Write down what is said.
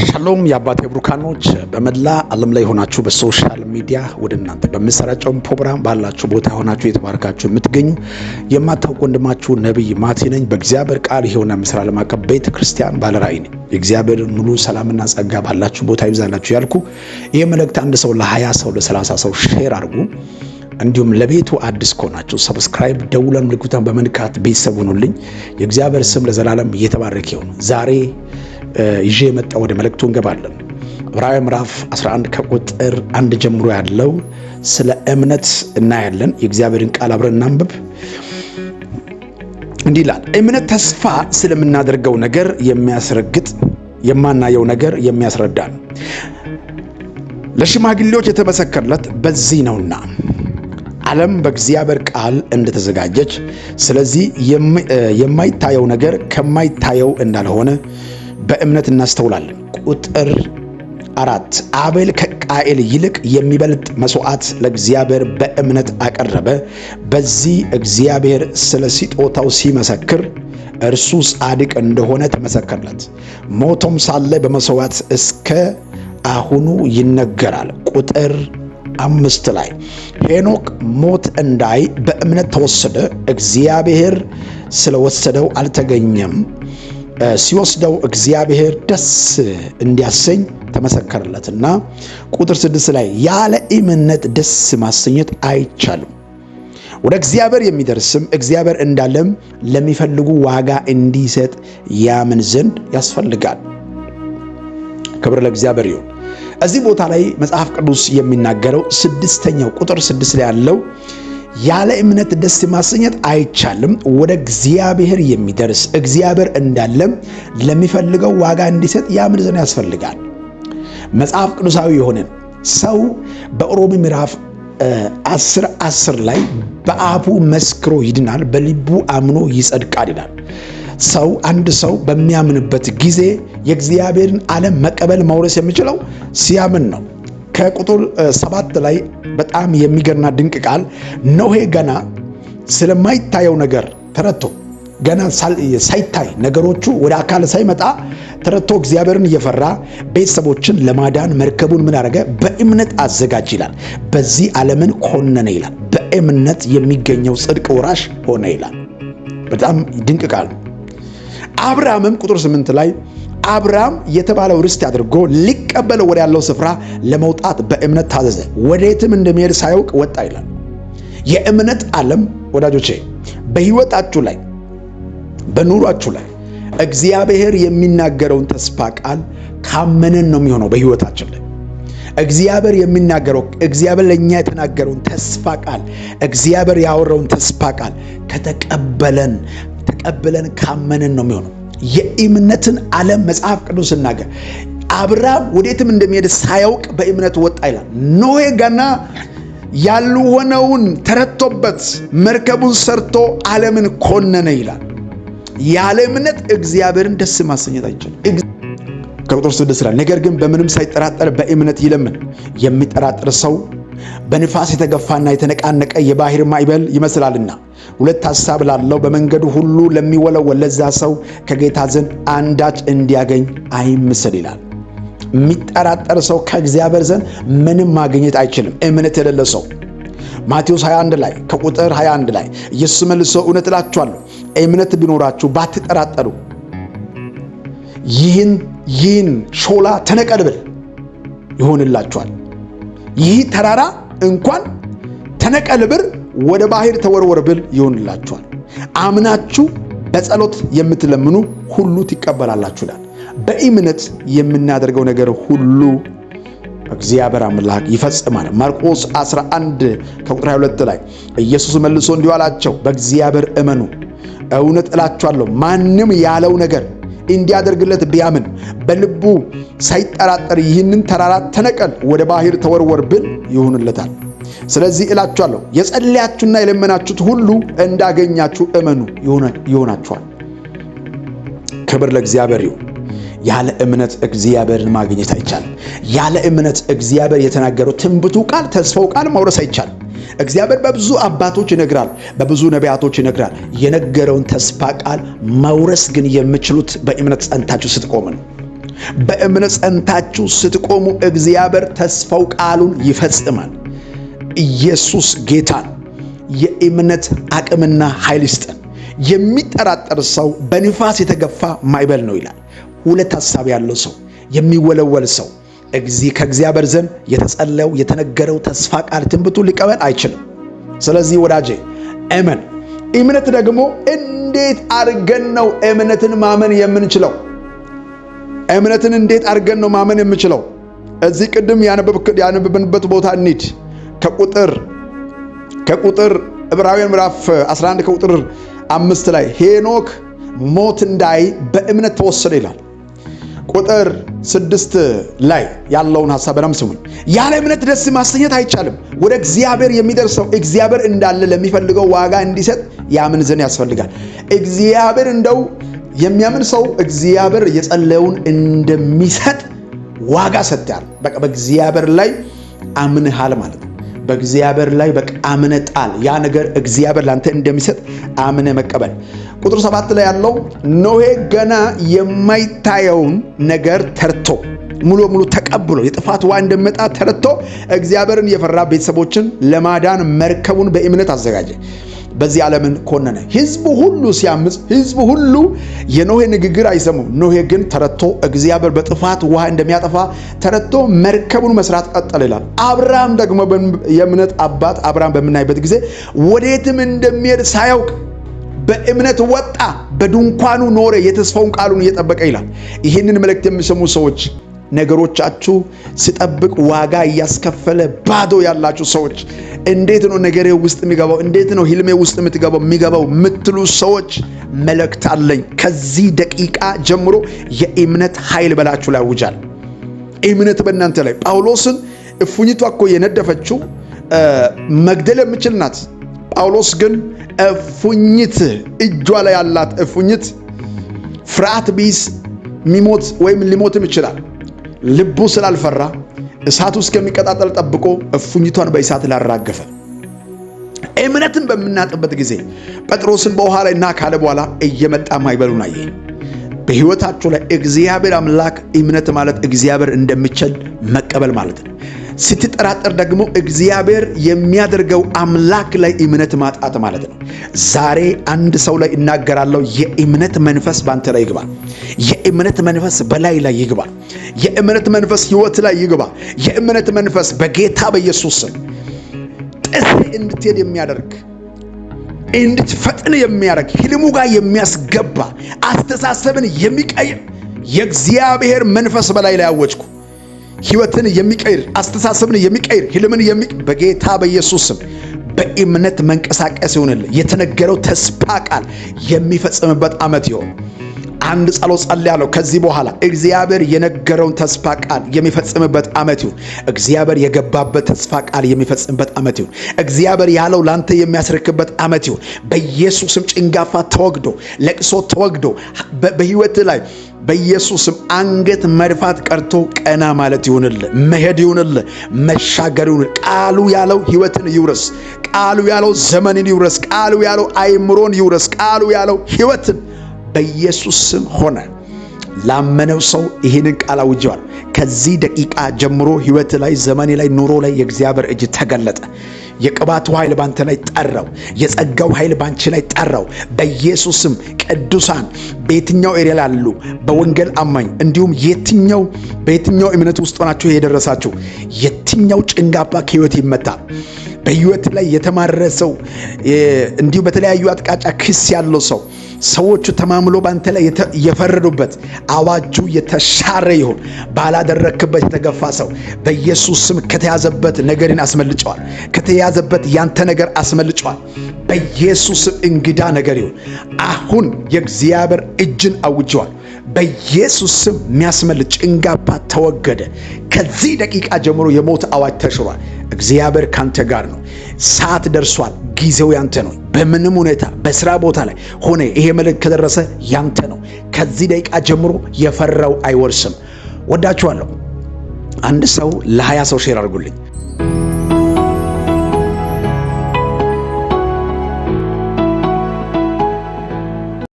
ሻሎም የአባቴ ብሩካኖች በመላ ዓለም ላይ ሆናችሁ በሶሻል ሚዲያ ወደ እናንተ በሚሰራጨው ፕሮግራም ባላችሁ ቦታ ሆናችሁ የተባረካችሁ የምትገኙ የማታውቁ ወንድማችሁ ነብይ ማቲ ነኝ። በእግዚአብሔር ቃል ይሄውና ምስራ ዓለም አቀፍ ቤተ ክርስቲያን ባለራዕይ ነኝ። የእግዚአብሔር ሙሉ ሰላምና ጸጋ ባላችሁ ቦታ ይብዛላችሁ ያልኩ ይሄ መልእክት አንድ ሰው ለ20 ሰው ለ30 ሰው ሼር አድርጉ። እንዲሁም ለቤቱ አዲስ ከሆናችሁ ሰብስክራይብ ደውለን ምልክቱን በመንካት ቤተሰብ ሁኑልኝ። የእግዚአብሔር ስም ለዘላለም እየተባረከ ይሁን። ዛሬ ይዤ የመጣው ወደ መልእክቱ እንገባለን። ዕብራውያን ምዕራፍ 11 ከቁጥር 1 ጀምሮ ያለው ስለ እምነት እናያለን። የእግዚአብሔርን ቃል አብረን እናንብብ። እንዲህ ይላል፣ እምነት ተስፋ ስለምናደርገው ነገር የሚያስረግጥ የማናየው ነገር የሚያስረዳ ነው። ለሽማግሌዎች የተመሰከረለት በዚህ ነውና ዓለም በእግዚአብሔር ቃል እንደተዘጋጀች፣ ስለዚህ የማይታየው ነገር ከማይታየው እንዳልሆነ በእምነት እናስተውላለን። ቁጥር 4 አቤል ከቃኤል ይልቅ የሚበልጥ መስዋዕት ለእግዚአብሔር በእምነት አቀረበ። በዚህ እግዚአብሔር ስለ ስጦታው ሲመሰክር እርሱ ጻድቅ እንደሆነ ተመሰከረለት። ሞቶም ሳለ በመስዋዕት እስከ አሁኑ ይነገራል። ቁጥር 5 ላይ ሄኖክ ሞት እንዳይ በእምነት ተወሰደ፣ እግዚአብሔር ስለወሰደው አልተገኘም። ሲወስደው እግዚአብሔር ደስ እንዲያሰኝ ተመሰከረለትና ቁጥር 6 ላይ ያለ እምነት ደስ ማሰኘት አይቻልም። ወደ እግዚአብሔር የሚደርስም እግዚአብሔር እንዳለም ለሚፈልጉ ዋጋ እንዲሰጥ ያምን ዘንድ ያስፈልጋል። ክብር ለእግዚአብሔር ይሁን። እዚህ ቦታ ላይ መጽሐፍ ቅዱስ የሚናገረው 6ኛው ቁጥር 6 ላይ ያለው ያለ እምነት ደስ ማሰኘት አይቻልም፣ ወደ እግዚአብሔር የሚደርስ እግዚአብሔር እንዳለም ለሚፈልገው ዋጋ እንዲሰጥ ያምን ዘንድ ያስፈልጋል። መጽሐፍ ቅዱሳዊ የሆነ ሰው በሮሜ ምዕራፍ 10 ላይ በአፉ መስክሮ ይድናል፣ በልቡ አምኖ ይጸድቃል ይላል። አንድ ሰው በሚያምንበት ጊዜ የእግዚአብሔርን ዓለም መቀበል መውረስ የሚችለው ሲያምን ነው። ከቁጥር 7 ላይ በጣም የሚገርና ድንቅ ቃል ኖሄ ገና ስለማይታየው ነገር ተረቶ ገና ሳይታይ ነገሮቹ ወደ አካል ሳይመጣ ተረቶ እግዚአብሔርን እየፈራ ቤተሰቦችን ለማዳን መርከቡን ምን አደረገ? በእምነት አዘጋጅ ይላል። በዚህ ዓለምን ኮነነ ይላል። በእምነት የሚገኘው ጽድቅ ወራሽ ሆነ ይላል። በጣም ድንቅ ቃል። አብርሃምም ቁጥር 8 ላይ አብርሃም የተባለው ርስት አድርጎ ሊቀበለው ወደ ያለው ስፍራ ለመውጣት በእምነት ታዘዘ፣ ወዴትም እንደሚሄድ ሳያውቅ ወጣ ይላል። የእምነት ዓለም ወዳጆቼ በሕይወታችሁ ላይ በኑሯችሁ ላይ እግዚአብሔር የሚናገረውን ተስፋ ቃል ካመንን ነው የሚሆነው። በሕይወታችን ላይ እግዚአብሔር የሚናገረው እግዚአብሔር ለእኛ የተናገረውን ተስፋ ቃል እግዚአብሔር ያወራውን ተስፋ ቃል ተቀብለን ካመንን ነው የሚሆነው። የእምነትን ዓለም መጽሐፍ ቅዱስ ሲናገር አብርሃም ወዴትም እንደሚሄድ ሳያውቅ በእምነት ወጣ ይላል። ኖሄ ገና ያልሆነውን ተረቶበት መርከቡን ሰርቶ ዓለምን ኮነነ ይላል። ያለ እምነት እግዚአብሔርን ደስ ማሰኘት አይችልም። ከቁጥር 6 ላይ ነገር ግን በምንም ሳይጠራጠር በእምነት ይለምን። የሚጠራጠር ሰው በንፋስ የተገፋና የተነቃነቀ የባህር ማዕበል ይመስላልና ሁለት ሐሳብ ላለው በመንገዱ ሁሉ ለሚወለወል ለዛ ሰው ከጌታ ዘንድ አንዳች እንዲያገኝ አይምሰል ይላል። የሚጠራጠር ሰው ከእግዚአብሔር ዘንድ ምንም ማግኘት አይችልም። እምነት የሌለ ሰው ማቴዎስ 21 ላይ ከቁጥር 21 ላይ ኢየሱስ መልሶ እውነት እላችኋለሁ እምነት ቢኖራችሁ ባትጠራጠሩ ይህን ሾላ ተነቀል ብል ይሆንላችኋል። ይህ ተራራ እንኳን ተነቀል ብል ወደ ባህር ተወርወር ብል ይሆንላችኋል። አምናችሁ በጸሎት የምትለምኑ ሁሉ ትቀበላላችሁ ይላል። በእምነት የምናደርገው ነገር ሁሉ እግዚአብሔር አምላክ ይፈጽማል። ማርቆስ 11 ከቁጥር 22 ላይ ኢየሱስ መልሶ እንዲህ አላቸው፣ በእግዚአብሔር እመኑ፣ እውነት እላችኋለሁ ማንም ያለው ነገር እንዲያደርግለት ቢያምን በልቡ ሳይጠራጠር ይህንን ተራራ ተነቀል ወደ ባህር ተወርወር ብል ይሆንለታል። ስለዚህ እላችኋለሁ የጸለያችሁና የለመናችሁት ሁሉ እንዳገኛችሁ እመኑ ይሆናችኋል። ክብር ለእግዚአብሔር ይሁን። ያለ እምነት እግዚአብሔርን ማግኘት አይቻልም። ያለ እምነት እግዚአብሔር የተናገረው ትንቢቱ ቃል ተስፋው ቃል መውረስ አይቻልም። እግዚአብሔር በብዙ አባቶች ይነግራል፣ በብዙ ነቢያቶች ይነግራል። የነገረውን ተስፋ ቃል መውረስ ግን የምችሉት በእምነት ጸንታችሁ ስትቆሙ ነው። በእምነት ጸንታችሁ ስትቆሙ እግዚአብሔር ተስፋው ቃሉን ይፈጽማል። ኢየሱስ ጌታ የእምነት አቅምና ኃይል ይስጠን። የሚጠራጠር ሰው በንፋስ የተገፋ ማዕበል ነው ይላል። ሁለት ሐሳብ ያለው ሰው፣ የሚወለወል ሰው ከእግዚአብሔር ዘንድ የተጸለየው የተነገረው ተስፋ ቃል ትንቢቱ ሊቀበል አይችልም። ስለዚህ ወዳጄ እምነት ደግሞ እንዴት አድርገን ነው እምነትን ማመን የምንችለው? እምነትን እንዴት አድርገን ነው ማመን የምንችለው? እዚህ ቅድም ያነበብንበት ቦታ እንሂድ። ከቁጥር ዕብራውያን ምዕራፍ 11 ከቁጥር 5 ላይ ሄኖክ ሞት እንዳይ በእምነት ተወሰደ ይላል። ቁጥር 6 ላይ ያለውን ሐሳብ በደምብ ስሙን። ያለ እምነት ደስ ማሰኘት አይቻልም። ወደ እግዚአብሔር የሚደርሰው እግዚአብሔር እንዳለ ለሚፈልገው ዋጋ እንዲሰጥ ያምን ዘንድ ያስፈልጋል። እግዚአብሔር እንደው የሚያምን ሰው እግዚአብሔር የጸለየውን እንደሚሰጥ ዋጋ ሰጥቷል። በቃ በእግዚአብሔር ላይ አምነሃል ማለት ነው። በእግዚአብሔር ላይ በቃ አምነህ ጣል። ያ ነገር እግዚአብሔር ላንተ እንደሚሰጥ አምነህ መቀበል። ቁጥር 7 ላይ ያለው ኖሄ ገና የማይታየውን ነገር ተረድቶ ሙሉ በሙሉ ተቀብሎ የጥፋት ውሃ እንደሚመጣ ተረድቶ እግዚአብሔርን የፈራ ቤተሰቦችን ለማዳን መርከቡን በእምነት አዘጋጀ። በዚህ ዓለምን ኮነነ። ሕዝቡ ሁሉ ሲያምፅ፣ ሕዝቡ ሁሉ የኖሄ ንግግር አይሰሙም። ኖሄ ግን ተረድቶ እግዚአብሔር በጥፋት ውሃ እንደሚያጠፋ ተረድቶ መርከቡን መስራት ቀጠለ ይላል። አብርሃም ደግሞ የእምነት አባት አብርሃም በምናይበት ጊዜ ወዴትም እንደሚሄድ ሳያውቅ በእምነት ወጣ፣ በድንኳኑ ኖረ፣ የተስፋውን ቃሉን እየጠበቀ ይላል። ይህንን መልእክት የሚሰሙ ሰዎች ነገሮቻችሁ ሲጠብቅ ዋጋ እያስከፈለ ባዶ ያላችሁ ሰዎች፣ እንዴት ነው ነገሬ ውስጥ የሚገባው? እንዴት ነው ህልሜ ውስጥ የሚገባው ምትሉ ሰዎች መልእክት አለኝ። ከዚህ ደቂቃ ጀምሮ የእምነት ኃይል በላችሁ ላይ አውጃል። እምነት በእናንተ ላይ ጳውሎስን እፉኝቷ እኮ የነደፈችው መግደል የምችል ናት። ጳውሎስ ግን እፉኝት እጇ ላይ ያላት እፉኝት ፍርሃት ቢስ ሚሞት ወይም ሊሞትም ይችላል። ልቡ ስላልፈራ እሳቱ እስከሚቀጣጠል ጠብቆ እፉኝቷን በእሳት ላራገፈ። እምነትን በምናጥበት ጊዜ ጴጥሮስን በውሃ ላይ ና ካለ በኋላ እየመጣ ማዕበሉን አየ። በሕይወታችሁ ላይ እግዚአብሔር አምላክ እምነት ማለት እግዚአብሔር እንደሚችል መቀበል ማለት ነው። ስትጠራጠር ደግሞ እግዚአብሔር የሚያደርገው አምላክ ላይ እምነት ማጣት ማለት ነው። ዛሬ አንድ ሰው ላይ እናገራለሁ። የእምነት መንፈስ ባንተ ላይ ይግባ። የእምነት መንፈስ በላይ ላይ ይግባ። የእምነት መንፈስ ሕይወት ላይ ይግባ። የእምነት መንፈስ በጌታ በኢየሱስ ስም ጥስህ እንድትሄድ የሚያደርግ እንድትፈጥን የሚያደርግ ህልሙ ጋር የሚያስገባ አስተሳሰብን የሚቀይር የእግዚአብሔር መንፈስ በላይ ላይ አወጅኩ። ሕይወትን የሚቀይር አስተሳሰብን የሚቀይር ህልምን በጌታ በኢየሱስ ስም በእምነት መንቀሳቀስ ይሁንልህ። የተነገረው ተስፋ ቃል የሚፈጸምበት ዓመት ይሁን። አንድ ጸሎት ጸልያለሁ። ከዚህ በኋላ እግዚአብሔር የነገረውን ተስፋ ቃል የሚፈጽምበት ዓመት ይሁን። እግዚአብሔር የገባበት ተስፋ ቃል የሚፈጽምበት ዓመት ይሁን። እግዚአብሔር ያለው ላንተ የሚያስረክበት ዓመት ይሁን። በኢየሱስም ጭንጋፋ ተወግዶ፣ ለቅሶ ተወግዶ በሕይወት ላይ በኢየሱስም አንገት መድፋት ቀርቶ ቀና ማለት ይሁንልህ። መሄድ ይሁንልህ። መሻገር ይሁንልህ። ቃሉ ያለው ሕይወትን ይውረስ። ቃሉ ያለው ዘመንን ይውረስ። ቃሉ ያለው አይምሮን ይውረስ። ቃሉ ያለው ሕይወትን በኢየሱስ ስም ሆነ። ላመነው ሰው ይህንን ቃል አውጀዋል። ከዚህ ደቂቃ ጀምሮ ሕይወት ላይ፣ ዘመኔ ላይ፣ ኑሮ ላይ የእግዚአብሔር እጅ ተገለጠ። የቅባቱ ኃይል ባንተ ላይ ጠራው። የጸጋው ኃይል ባንቺ ላይ ጠራው። በኢየሱስም ቅዱሳን በየትኛው ኤሪያ ላሉ በወንጌል አማኝ እንዲሁም በየትኛው እምነት ውስጥ ሆናችሁ የደረሳችሁ የትኛው ጭንጋፋ ከሕይወት ይመታ። በሕይወት ላይ የተማረሰው እንዲሁ በተለያዩ አቅጣጫ ክስ ያለው ሰው ሰዎቹ ተማምሎ ባንተ ላይ የፈረዱበት አዋጁ የተሻረ ይሁን። ባላደረክበት የተገፋ ሰው በኢየሱስ ስም ከተያዘበት ነገርን አስመልጨዋል። ከተያዘበት ያንተ ነገር አስመልጨዋል። በኢየሱስ ስም እንግዳ ነገር ይሁን። አሁን የእግዚአብሔር እጅን አውጀዋል። በኢየሱስ ስም የሚያስመልጥ ጭንጋፋ ተወገደ። ከዚህ ደቂቃ ጀምሮ የሞት አዋጅ ተሽሯል። እግዚአብሔር ካንተ ጋር ነው። ሰዓት ደርሷል። ጊዜው ያንተ ነው። በምንም ሁኔታ በስራ ቦታ ላይ ሆነ ይሄ መልእክት ከደረሰ ያንተ ነው። ከዚህ ደቂቃ ጀምሮ የፈራው አይወርስም። ወዳችኋለሁ። አንድ ሰው ለ20 ሰው ሼር አድርጉልኝ።